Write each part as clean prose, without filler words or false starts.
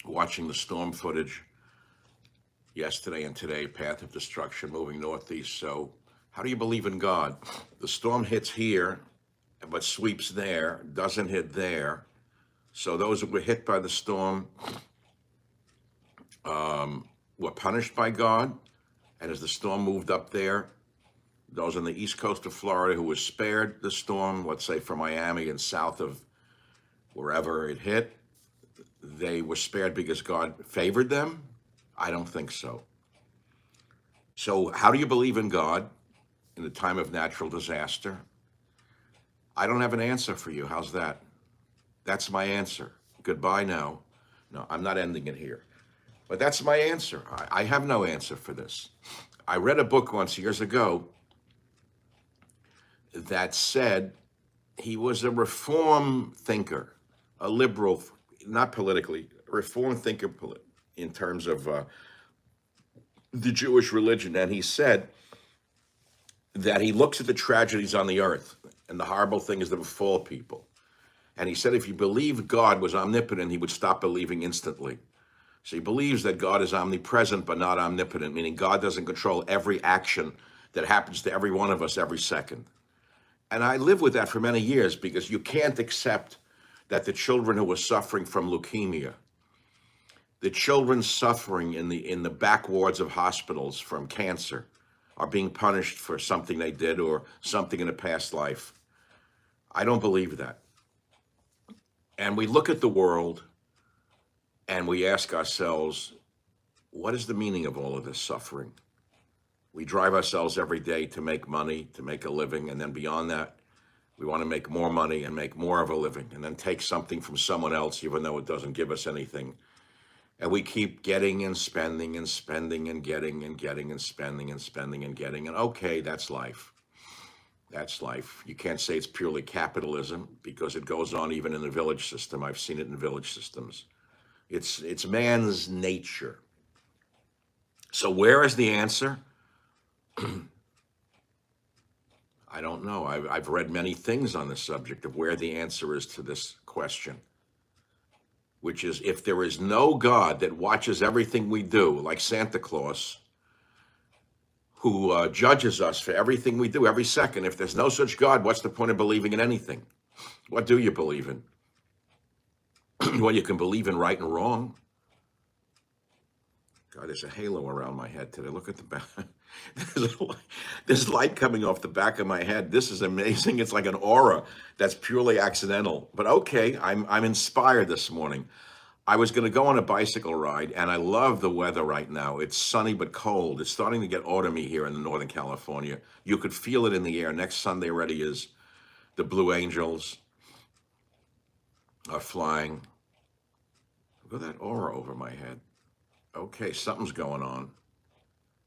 watching the storm footage yesterday and today, path of destruction moving northeast. So, how do you believe in God? The storm hits here, but sweeps there, doesn't hit there. So, those that were hit by the storm were punished by God. And as the storm moved up there, those on the east coast of Florida who were spared the storm, let's say from Miami and south of wherever it hit, they were spared because God favored them? I don't think so. So, how do you believe in God in a time of natural disaster? I don't have an answer for you. How's that? That's my answer. Goodbye now. No, I'm not ending it here. But that's my answer. I have no answer for this. I read a book once years ago that said he was a reform thinker, a liberal, not politically, a reform thinker in terms of the Jewish religion. And he said that he looks at the tragedies on the earth and the horrible things that befall people. And he said if you believe God was omnipotent, he would stop believing instantly. So he believes that God is omnipresent but not omnipotent, meaning God doesn't control every action that happens to every one of us every second. And I lived with that for many years because you can't accept that the children who were suffering from leukemia, the children suffering in the back wards of hospitals from cancer, are being punished for something they did or something in a past life. I don't believe that. And we look at the world and we ask ourselves, what is the meaning of all of this suffering? We drive ourselves every day to make money, to make a living, and then beyond that, we want to make more money and make more of a living, and then take something from someone else, even though it doesn't give us anything. And we keep getting and spending and spending and getting and getting and spending and spending and getting. And okay, that's life. That's life. You can't say it's purely capitalism because it goes on even in the village system. I've seen it in village systems. It's man's nature. So where is the answer? I don't know. I've read many things on the subject of where the answer is to this question, which is if there is no God that watches everything we do, like Santa Claus, who judges us for everything we do every second, if there's no such God, what's the point of believing in anything? What do you believe in? Well, you can believe in right and wrong. God, there's a halo around my head today. Look at the back. There's light coming off the back of my head. This is amazing. It's like an aura that's purely accidental. But okay, I'm inspired this morning. I was going to go on a bicycle ride, and I love the weather right now. It's sunny but cold. It's starting to get autumny here in Northern California. You could feel it in the air. Next Sunday already is the Blue Angels are flying. Look at that aura over my head. Okay, something's going on.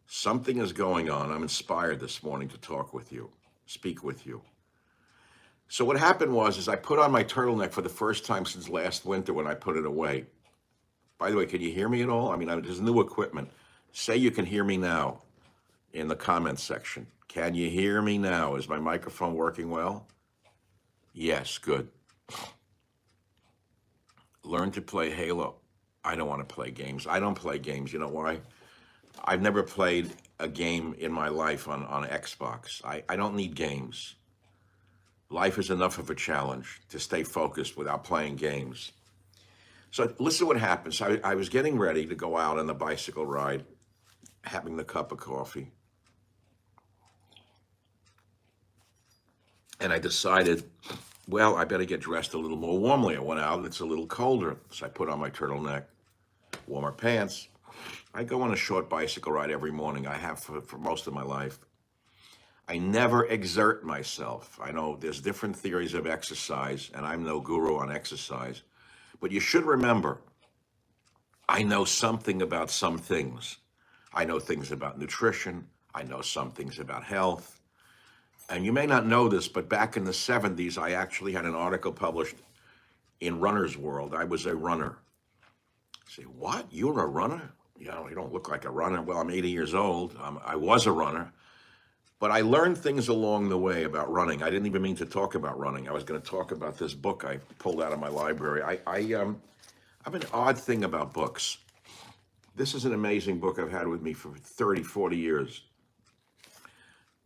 Something is going on. I'm inspired this morning to talk with you, speak with you. So what happened was I put on my turtleneck for the first time since last winter when I put it away. By the way, can you hear me at all? I mean, there's new equipment. Say you can hear me now in the comments section. Can you hear me now? Is my microphone working well? Yes, good. Learn to play Halo. I don't want to play games. I don't play games. You know why? I've never played a game in my life on Xbox. I don't need games. Life is enough of a challenge to stay focused without playing games. So listen what happens. I was getting ready to go out on the bicycle ride, having the cup of coffee. And I decided, well, I better get dressed a little more warmly. I went out, it's a little colder. So I put on my turtleneck, warmer pants. I go on a short bicycle ride every morning. I have for most of my life. I never exert myself. I know there's different theories of exercise, and I'm no guru on exercise. But you should remember, I know something about some things. I know things about nutrition. I know some things about health. And you may not know this, but back in the 70s, I actually had an article published in Runner's World. I was a runner. Say, what? You're a runner? You know, you don't look like a runner. Well, I'm 80 years old. I was a runner. But I learned things along the way about running. I didn't even mean to talk about running. I was going to talk about this book I pulled out of my library. I I have an odd thing about books. This is an amazing book I've had with me for 30, 40 years.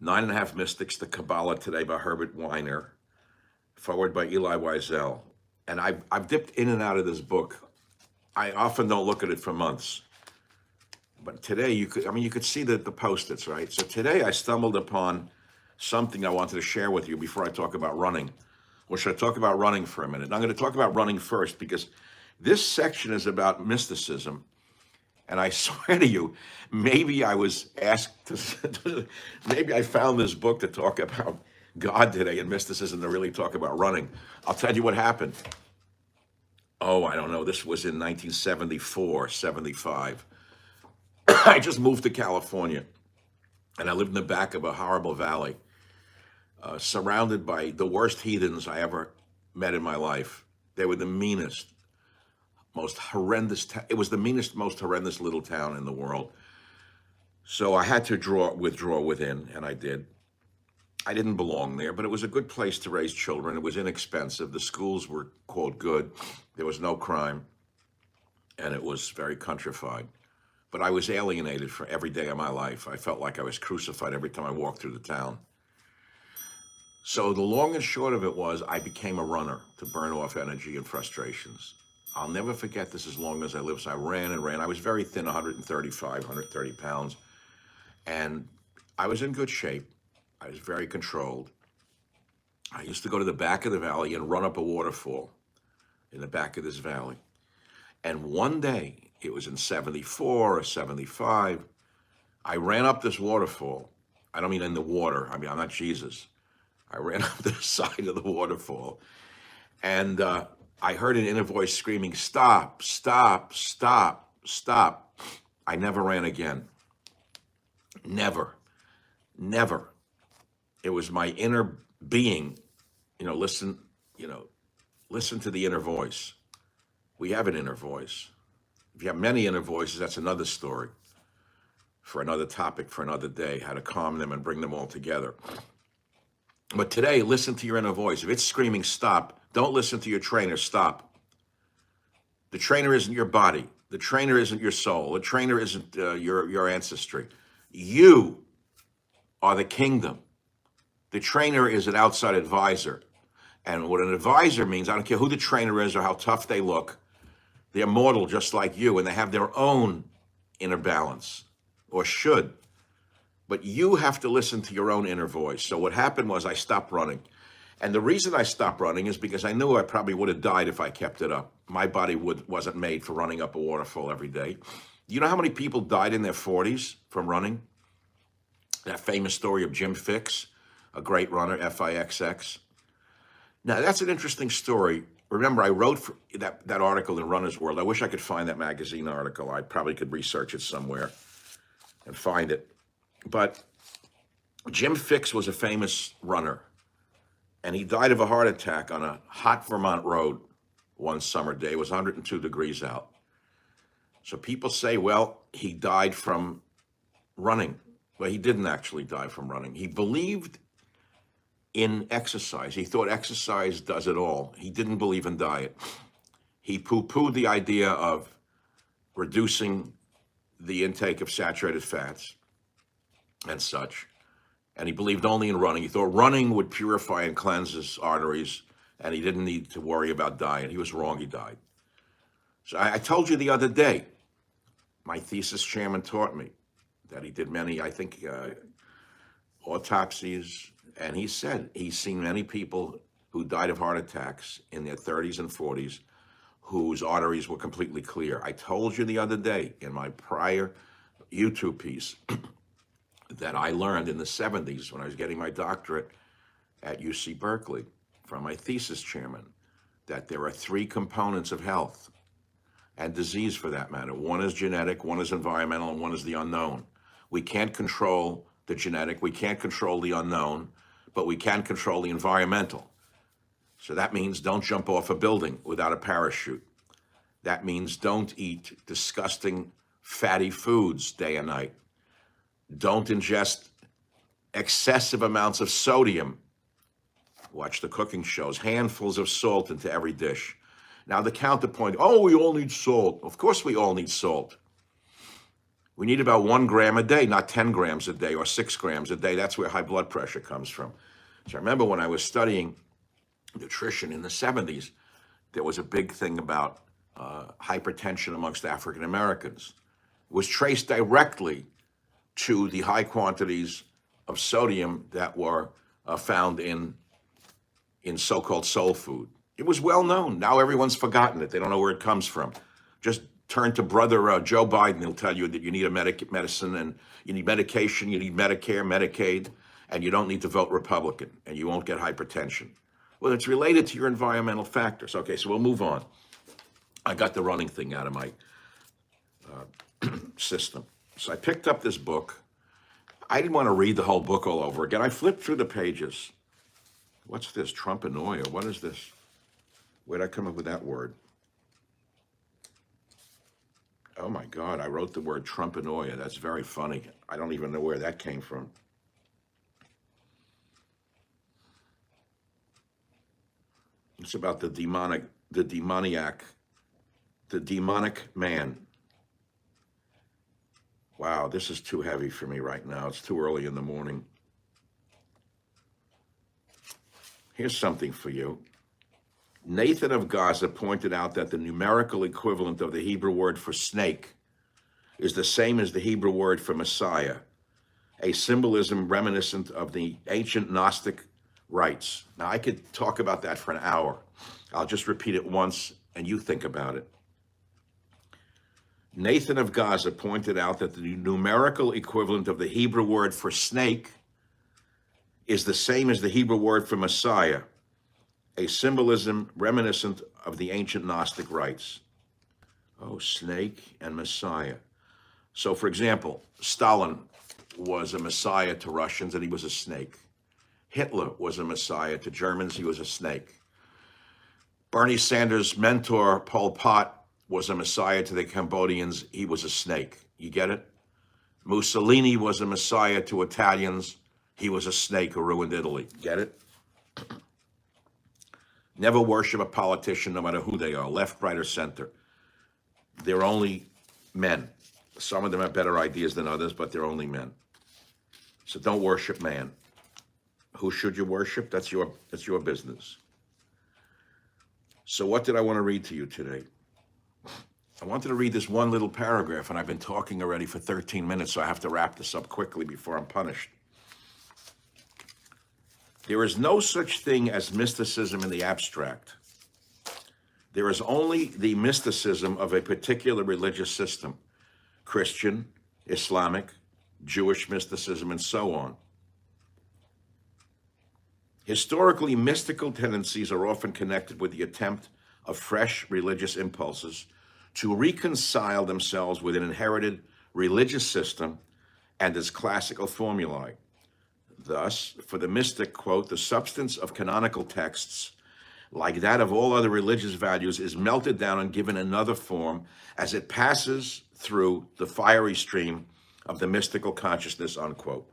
Nine and a Half Mystics, The Kabbalah Today by Herbert Weiner, forward by Eli Wiesel. And I've dipped in and out of this book. I often don't look at it for months. But today you could see the post-its, right? So today I stumbled upon something I wanted to share with you before I talk about running. Or should I talk about running for a minute? And I'm going to talk about running first because this section is about mysticism. And I swear to you, maybe I was asked to, maybe I found this book to talk about God today and mysticism to really talk about running. I'll tell you what happened. Oh, I don't know. This was in 1974, 75. I just moved to California and I lived in the back of a horrible valley, surrounded by the worst heathens I ever met in my life. They were the meanest, most horrendous. It was the meanest, most horrendous little town in the world. So I had to withdraw within, and I did. I didn't belong there, but it was a good place to raise children. It was inexpensive. The schools were, quote, good. There was no crime, and it was very countrified. But I was alienated for every day of my life. I felt like I was crucified every time I walked through the town. So the long and short of it was I became a runner to burn off energy and frustrations. I'll never forget this as long as I live. So I ran and ran. I was very thin, 135, 130 pounds. And I was in good shape. I was very controlled. I used to go to the back of the valley and run up a waterfall in the back of this valley. And one day, it was in 74 or 75, I ran up this waterfall. I don't mean in the water. I mean, I'm not Jesus. I ran up the side of the waterfall. And I heard an inner voice screaming, stop, stop, stop, stop. I never ran again. Never, never. It was my inner being, listen to the inner voice. We have an inner voice. If you have many inner voices, that's another story for another topic, for another day, how to calm them and bring them all together. But today, listen to your inner voice. If it's screaming stop, don't listen to your trainer, stop. The trainer isn't your body. The trainer isn't your soul. The trainer isn't your ancestry. You are the kingdom. The trainer is an outside advisor. And what an advisor means, I don't care who the trainer is or how tough they look, they're mortal just like you, and they have their own inner balance, or should. But you have to listen to your own inner voice. So what happened was I stopped running. And the reason I stopped running is because I knew I probably would have died if I kept it up. My body wasn't made for running up a waterfall every day. You know how many people died in their 40s from running? That famous story of Jim Fixx, a great runner, F-I-X-X. Now, that's an interesting story. Remember, I wrote that article in Runner's World. I wish I could find that magazine article. I probably could research it somewhere and find it. But Jim Fixx was a famous runner, and he died of a heart attack on a hot Vermont road one summer day. It was 102 degrees out. So people say, well, he died from running. Well, he didn't actually die from running. He believed in exercise. He thought exercise does it all. He didn't believe in diet. He poo-pooed the idea of reducing the intake of saturated fats and such. And he believed only in running. He thought running would purify and cleanse his arteries, and he didn't need to worry about diet. He was wrong. He died. So I told you the other day, my thesis chairman taught me that he did many, I think, autopsies. And he said he's seen many people who died of heart attacks in their 30s and 40s whose arteries were completely clear. I told you the other day in my prior YouTube piece that I learned in the 70s when I was getting my doctorate at UC Berkeley from my thesis chairman that there are three components of health and disease for that matter. One is genetic, one is environmental, and one is the unknown. We can't control the genetic, we can't control the unknown, but we can control the environmental. So that means don't jump off a building without a parachute. That means don't eat disgusting fatty foods day and night. Don't ingest excessive amounts of sodium. Watch the cooking shows, handfuls of salt into every dish. Now the counterpoint, oh, we all need salt. Of course we all need salt. We need about 1 gram a day, not 10 grams a day or 6 grams a day. That's where high blood pressure comes from. So I remember when I was studying nutrition in the 70s, there was a big thing about hypertension amongst African Americans. It was traced directly to the high quantities of sodium that were found in so-called soul food. It was well known. Now everyone's forgotten it. They don't know where it comes from. Just turn to brother Joe Biden. He'll tell you that you need a medicine and you need medication, you need Medicare, Medicaid, and you don't need to vote Republican and you won't get hypertension. Well, it's related to your environmental factors. Okay, so we'll move on. I got the running thing out of my system. So I picked up this book. I didn't want to read the whole book all over again. I flipped through the pages. What's this? Trumpanoia. What is this? Where'd I come up with that word? Oh my God, I wrote the word Trumpanoia. That's very funny. I don't even know where that came from. It's about the demonic man. Wow, this is too heavy for me right now. It's too early in the morning. Here's something for you. Nathan of Gaza pointed out that the numerical equivalent of the Hebrew word for snake is the same as the Hebrew word for Messiah, a symbolism reminiscent of the ancient Gnostic rites. Now, I could talk about that for an hour. I'll just repeat it once, and you think about it. Nathan of Gaza pointed out that the numerical equivalent of the Hebrew word for snake is the same as the Hebrew word for Messiah, a symbolism reminiscent of the ancient Gnostic rites. Oh, snake and Messiah. So, for example, Stalin was a Messiah to Russians, and he was a snake. Hitler was a Messiah to Germans, he was a snake. Bernie Sanders' mentor, Pol Pot, was a Messiah to the Cambodians, he was a snake. You get it? Mussolini was a Messiah to Italians, he was a snake who ruined Italy. Get it? Never worship a politician, no matter who they are, left, right, or center. They're only men. Some of them have better ideas than others, but they're only men. So don't worship man. Who should you worship? That's your business. So what did I want to read to you today? I wanted to read this one little paragraph, and I've been talking already for 13 minutes, so I have to wrap this up quickly before I'm punished. There is no such thing as mysticism in the abstract. There is only the mysticism of a particular religious system, Christian, Islamic, Jewish mysticism, and so on. Historically, mystical tendencies are often connected with the attempt of fresh religious impulses to reconcile themselves with an inherited religious system and its classical formulae. Thus, for the mystic, quote, the substance of canonical texts, like that of all other religious values, is melted down and given another form as it passes through the fiery stream of the mystical consciousness, unquote.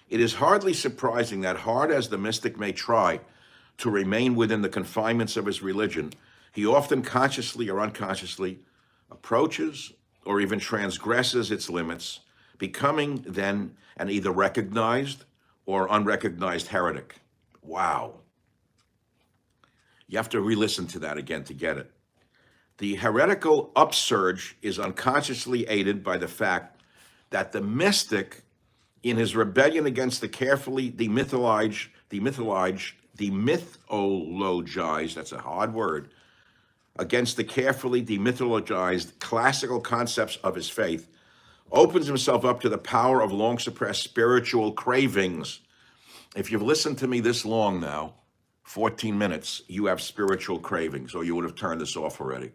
It is hardly surprising that, hard as the mystic may try to remain within the confinements of his religion, he often consciously or unconsciously approaches or even transgresses its limits, becoming then an either recognized or unrecognized heretic. Wow. You have to re-listen to that again to get it. The heretical upsurge is unconsciously aided by the fact that the mystic, in his rebellion against the carefully demythologized, that's a hard word, against the carefully demythologized classical concepts of his faith, opens himself up to the power of long suppressed spiritual cravings. If you've listened to me this long now, 14 minutes, you have spiritual cravings, or you would have turned this off already.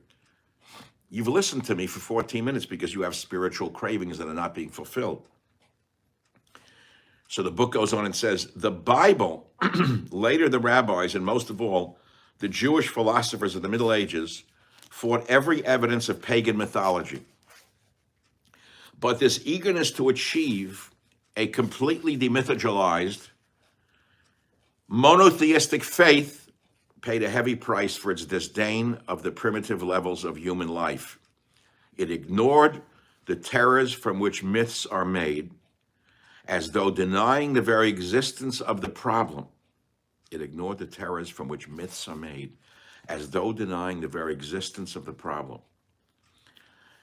You've listened to me for 14 minutes because you have spiritual cravings that are not being fulfilled. So the book goes on and says, the Bible, later the rabbis, and most of all, the Jewish philosophers of the Middle Ages, fought every evidence of pagan mythology. But this eagerness to achieve a completely demythologized, monotheistic faith paid a heavy price for its disdain of the primitive levels of human life. It ignored the terrors from which myths are made, as though denying the very existence of the problem. It ignored the terrors from which myths are made, as though denying the very existence of the problem.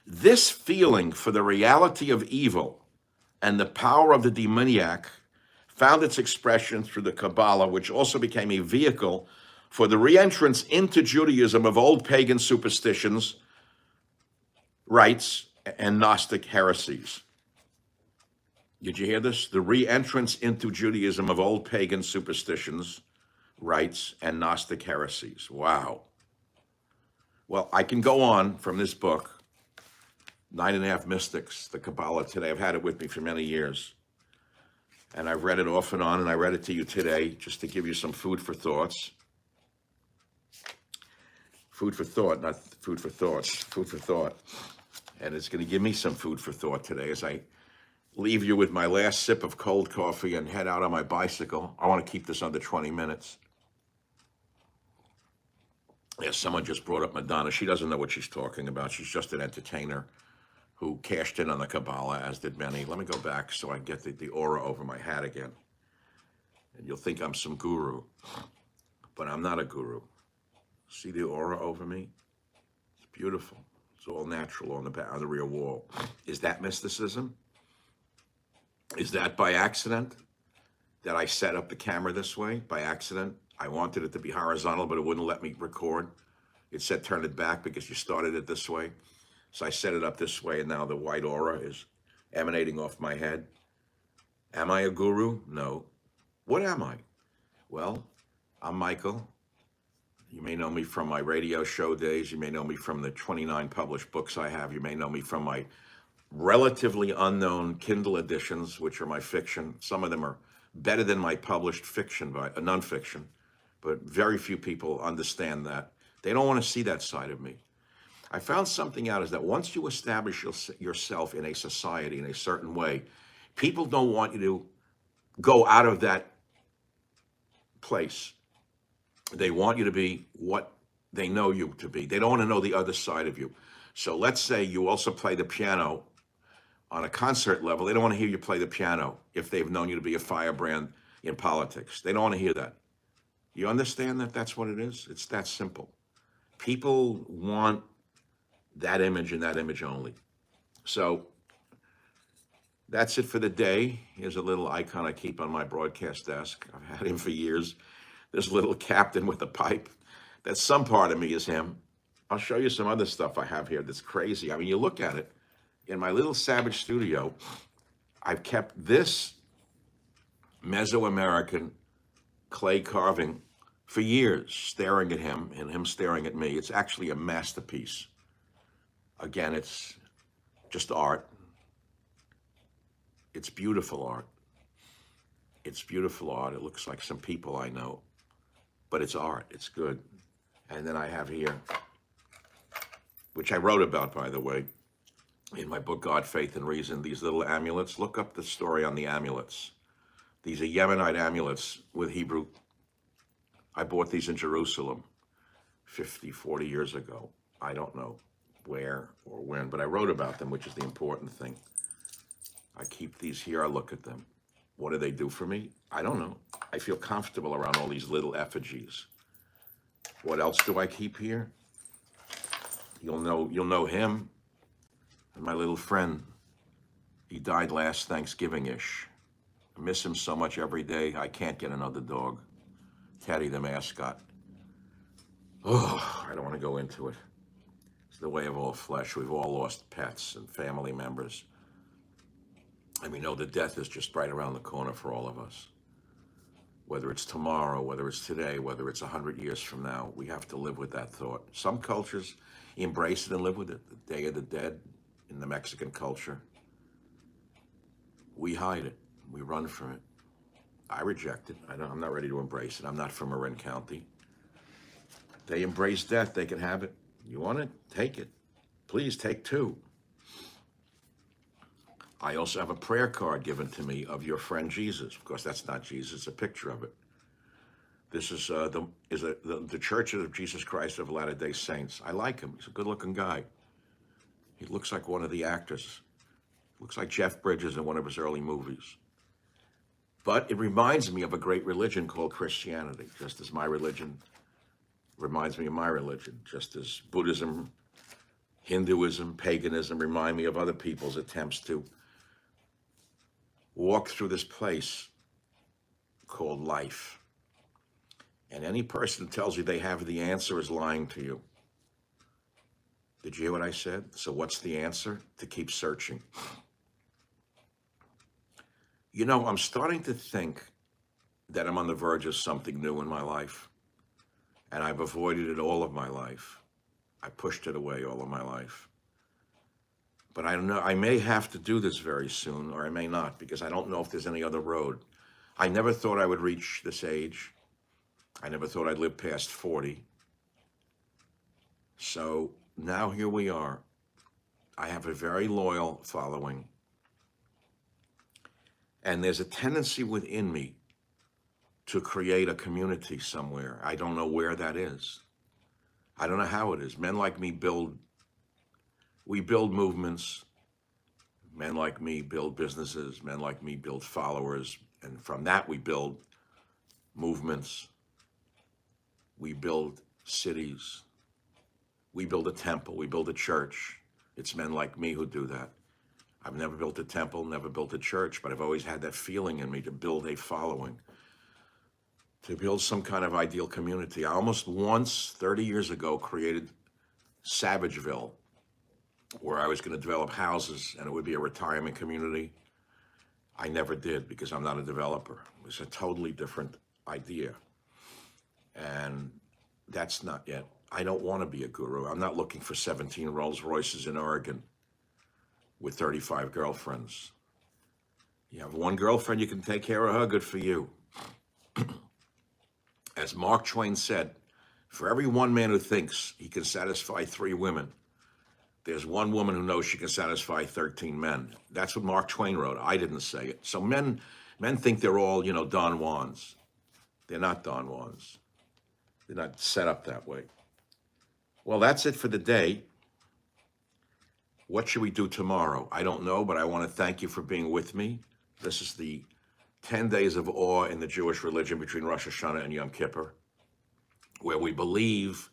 This feeling for the reality of evil and the power of the demoniac found its expression through the Kabbalah, which also became a vehicle for the re-entrance into Judaism of old pagan superstitions, rites, and Gnostic heresies. Did you hear this? The re-entrance into Judaism of old pagan superstitions, rites, and Gnostic heresies. Wow. Well, I can go on from this book, 9.5 Mystics, the Kabbalah Today. I've had it with me for many years. And I've read it off and on, and I read it to you today just to give you some food for thoughts. Food for thought, not food for thoughts, food for thought. And it's going to give me some food for thought today as I leave you with my last sip of cold coffee and head out on my bicycle. I want to keep this under 20 minutes. Yeah, someone just brought up Madonna. She doesn't know what she's talking about. She's just an entertainer who cashed in on the Kabbalah, as did many. Let me go back so I can get the aura over my hat again. And you'll think I'm some guru, but I'm not a guru. See the aura over me? It's beautiful. It's all natural on the rear wall. Is that mysticism? Is that by accident that I set up the camera this way? By accident? I wanted it to be horizontal, but it wouldn't let me record. It said turn it back because you started it this way. So I set it up this way, and now the white aura is emanating off my head. Am I a guru? No. What am I? Well, I'm Michael. You may know me from my radio show days. You may know me from the 29 published books I have. You may know me from my relatively unknown Kindle editions, which are my fiction. Some of them are better than my published fiction, by nonfiction, but very few people understand that. They don't want to see that side of me. I found something out is that once you establish yourself in a society in a certain way, people don't want you to go out of that place. They want you to be what they know you to be. They don't want to know the other side of you. So let's say you also play the piano on a concert level. They don't want to hear you play the piano if they've known you to be a firebrand in politics. They don't want to hear that. You understand that that's what it is? It's that simple. People want that image and that image only. So that's it for the day. Here's a little icon I keep on my broadcast desk. I've had him for years. This little captain with a pipe. That's some part of me is him. I'll show you some other stuff I have here that's crazy. I mean, you look at it. In my little Savage studio, I've kept this Mesoamerican clay carving for years, staring at him and him staring at me. It's actually a masterpiece. Again, it's just art. It's beautiful art. It's beautiful art. It looks like some people I know, but it's art. It's good. And then I have here, which I wrote about, by the way, in my book, God, Faith, and Reason, these little amulets. Look up the story on the amulets. These are Yemenite amulets with Hebrew. I bought these in Jerusalem 50, 40 years ago. I don't know where or when, but I wrote about them, which is the important thing. I keep these here. I look at them. What do they do for me? I don't know. I feel comfortable around all these little effigies. What else do I keep here? You'll know him. And my little friend, he died last Thanksgiving-ish. I miss him so much every day. I can't get another dog. Teddy, the mascot. Oh, I don't want to go into it. It's the way of all flesh. We've all lost pets and family members. And we know that death is just right around the corner for all of us. Whether it's tomorrow, whether it's today, whether it's 100 years from now, we have to live with that thought. Some cultures embrace it and live with it. The Day of the Dead in the Mexican culture. We hide it. We run from it. I reject it. I'm not ready to embrace it. I'm not from Marin County. They embrace death. They can have it. You want it? Take it. Please take two. I also have a prayer card given to me of your friend Jesus. Of course, that's not Jesus, a picture of it. This is the Church of Jesus Christ of Latter-day Saints. I like him. He's a good-looking guy. He looks like one of the actors. Looks like Jeff Bridges in one of his early movies. But it reminds me of a great religion called Christianity, just as my religion reminds me of my religion, just as Buddhism, Hinduism, paganism remind me of other people's attempts to walk through this place called life. And any person who tells you they have the answer is lying to you. Did you hear what I said? So what's the answer? To keep searching. You know, I'm starting to think that I'm on the verge of something new in my life. And I've avoided it all of my life. I pushed it away all of my life. But I don't know, I may have to do this very soon, or I may not, because I don't know if there's any other road. I never thought I would reach this age. I never thought I'd live past 40. So now here we are. I have a very loyal following. And there's a tendency within me to create a community somewhere. I don't know where that is. I don't know how it is. Men like me build movements. Men like me build businesses. Men like me build followers. And from that, we build movements. We build cities. We build a temple. We build a church. It's men like me who do that. I've never built a temple, never built a church, but I've always had that feeling in me to build a following, to build some kind of ideal community. I almost once, 30 years ago, created Savageville, where I was going to develop houses and it would be a retirement community. I never did because I'm not a developer. It was a totally different idea. And that's not yet. I don't want to be a guru. I'm not looking for 17 Rolls Royces in Oregon with 35 girlfriends. You have one girlfriend, you can take care of her, good for you. As Mark Twain said, for every one man who thinks he can satisfy 3 women, there's one woman who knows she can satisfy 13 men. That's what Mark Twain wrote. I didn't say it. So men think they're all, Don Juans. They're not Don Juans. They're not set up that way. Well, that's it for the day. What should we do tomorrow? I don't know, but I want to thank you for being with me. This is the 10 days of awe in the Jewish religion between Rosh Hashanah and Yom Kippur, where we believe,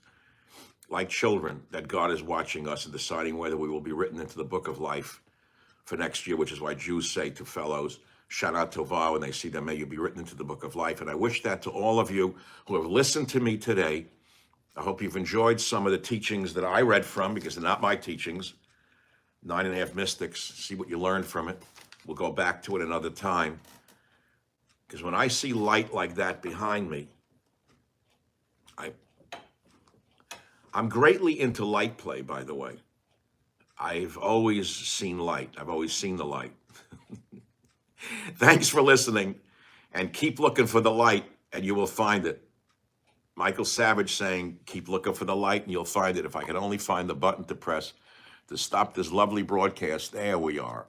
like children, that God is watching us and deciding whether we will be written into the book of life for next year, which is why Jews say to fellows, Shana Tovah, when they see them, may you be written into the book of life. And I wish that to all of you who have listened to me today. I hope you've enjoyed some of the teachings that I read from, because they're not my teachings. 9.5 Mystics, see what you learned from it. We'll go back to it another time. Because when I see light like that behind me, I'm greatly into light play, by the way. I've always seen light. I've always seen the light. Thanks for listening, and keep looking for the light, and you will find it. Michael Savage saying, keep looking for the light, and you'll find it. If I could only find the button to press to stop this lovely broadcast, there we are.